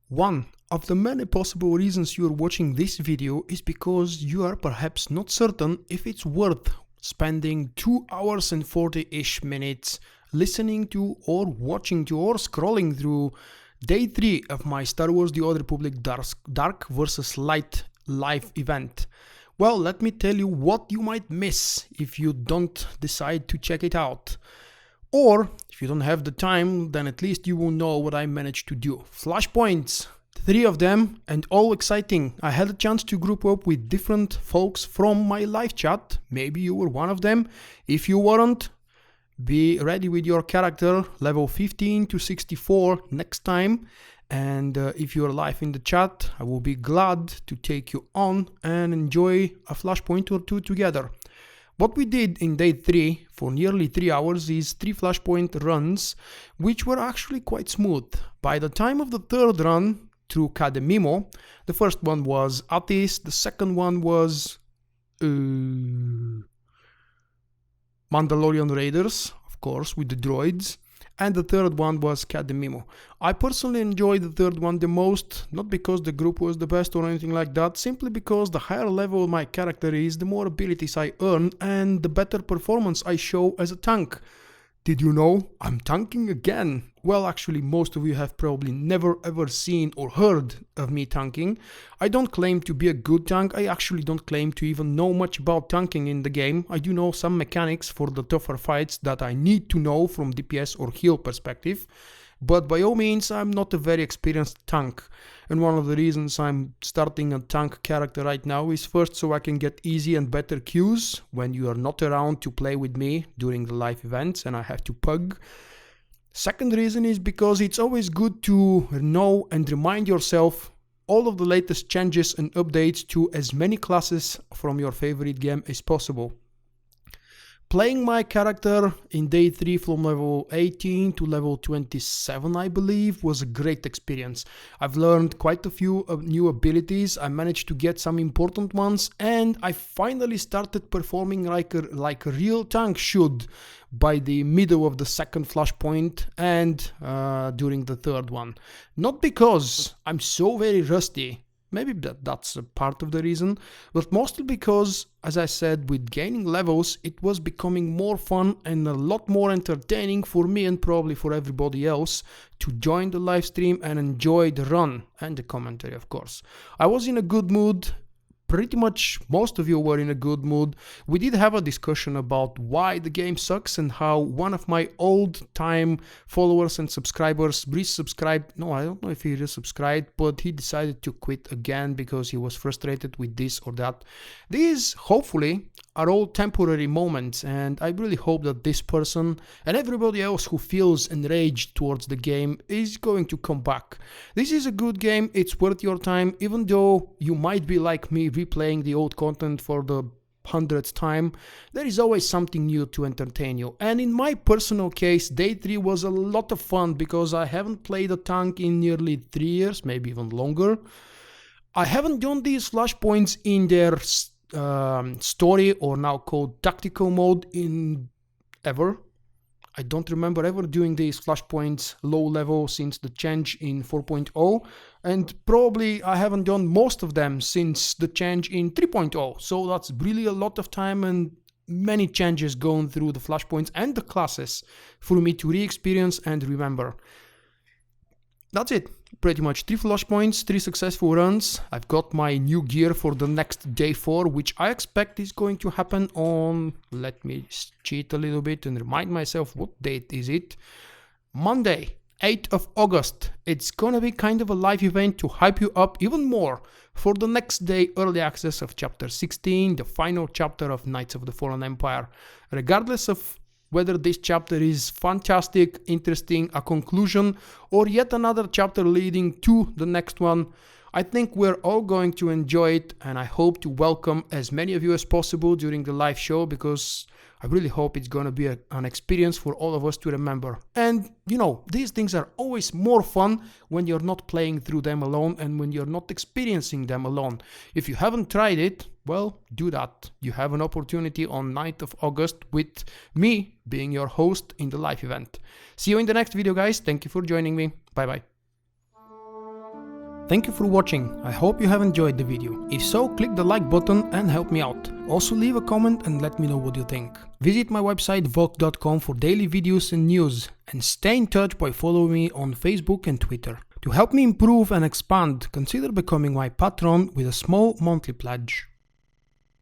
One of the many possible reasons you are watching this video is because you are perhaps not certain if it's worth spending 2 hours and 40-ish minutes listening to or watching to or scrolling through day 3 of my Star Wars The Old Republic Dark vs. Light live event. Well, let me tell you what you might miss if you don't decide to check it out. Or, if you don't have the time, then at least you will know what I managed to do. Flashpoints, 3 of them, and all exciting. I had a chance to group up with different folks from my live chat. Maybe you were one of them. If you weren't, be ready with your character, level 15 to 64 next time. And if you're live in the chat, I will be glad to take you on and enjoy a flashpoint or two together. What we did in day 3 for nearly 3 hours is 3 flashpoint runs, which were actually quite smooth. By the time of the third run through Cademimo, the first one was Atis, the second one was Mandalorian Raiders, of course, with the droids, and the third one was Cademimo. I personally enjoyed the third one the most, not because the group was the best or anything like that, simply because the higher level my character is, the more abilities I earn and the better performance I show as a tank. Did you know I'm tanking again? Well, actually, most of you have probably never ever seen or heard of me tanking. I don't claim to be a good tank. I actually don't claim to even know much about tanking in the game. I do know some mechanics for the tougher fights that I need to know from DPS or heal perspective. But by all means, I'm not a very experienced tank. And one of the reasons I'm starting a tank character right now is first so I can get easy and better queues when you are not around to play with me during the live events and I have to pug. Second reason is because it's always good to know and remind yourself all of the latest changes and updates to as many classes from your favorite game as possible. Playing my character in day 3 from level 18 to level 27, I believe, was a great experience. I've learned quite a few new abilities, I managed to get some important ones, and I finally started performing like a real tank should by the middle of the second flashpoint and during the third one. Not because I'm so very rusty. Maybe that's a part of the reason, but mostly because, as I said, with gaining levels, it was becoming more fun and a lot more entertaining for me and probably for everybody else to join the live stream and enjoy the run and the commentary, of course. I was in a good mood. Pretty much most of you were in a good mood. We did have a discussion about why the game sucks and how one of my old-time followers and subscribers resubscribed. No, I don't know if he resubscribed, but he decided to quit again because he was frustrated with this or that. These, hopefully, are all temporary moments, and I really hope that this person and everybody else who feels enraged towards the game is going to come back. This is a good game, it's worth your time, even though you might be like me replaying the old content for the 100th time. There is always something new to entertain you. And in my personal case, day 3 was a lot of fun because I haven't played a tank in nearly 3 years, maybe even longer. I haven't done these flashpoints in their story, or now called tactical mode, in ever. I don't remember ever doing these flashpoints low level since the change in 4.0, and probably I haven't done most of them since the change in 3.0, so that's really a lot of time and many changes going through the flashpoints and the classes for me to re-experience and remember. That's it. Pretty much 3 flashpoints, 3 successful runs. I've got my new gear for the next day 4, which I expect is going to happen on, let me cheat a little bit and remind myself, what date is it? Monday, 8th of August. It's gonna be kind of a live event to hype you up even more for the next day early access of chapter 16, the final chapter of Knights of the Fallen Empire. Regardless of whether this chapter is fantastic, interesting, a conclusion, or yet another chapter leading to the next one, I think we're all going to enjoy it, and I hope to welcome as many of you as possible during the live show, because I really hope it's going to be an experience for all of us to remember. And, you know, these things are always more fun when you're not playing through them alone and when you're not experiencing them alone. If you haven't tried it, well, do that. You have an opportunity on 9th of August with me being your host in the live event. See you in the next video, guys. Thank you for joining me. Bye-bye. Thank you for watching, I hope you have enjoyed the video. If so, click the like button and help me out. Also leave a comment and let me know what you think. Visit my website VULKK.com for daily videos and news, and stay in touch by following me on Facebook and Twitter. To help me improve and expand, consider becoming my patron with a small monthly pledge.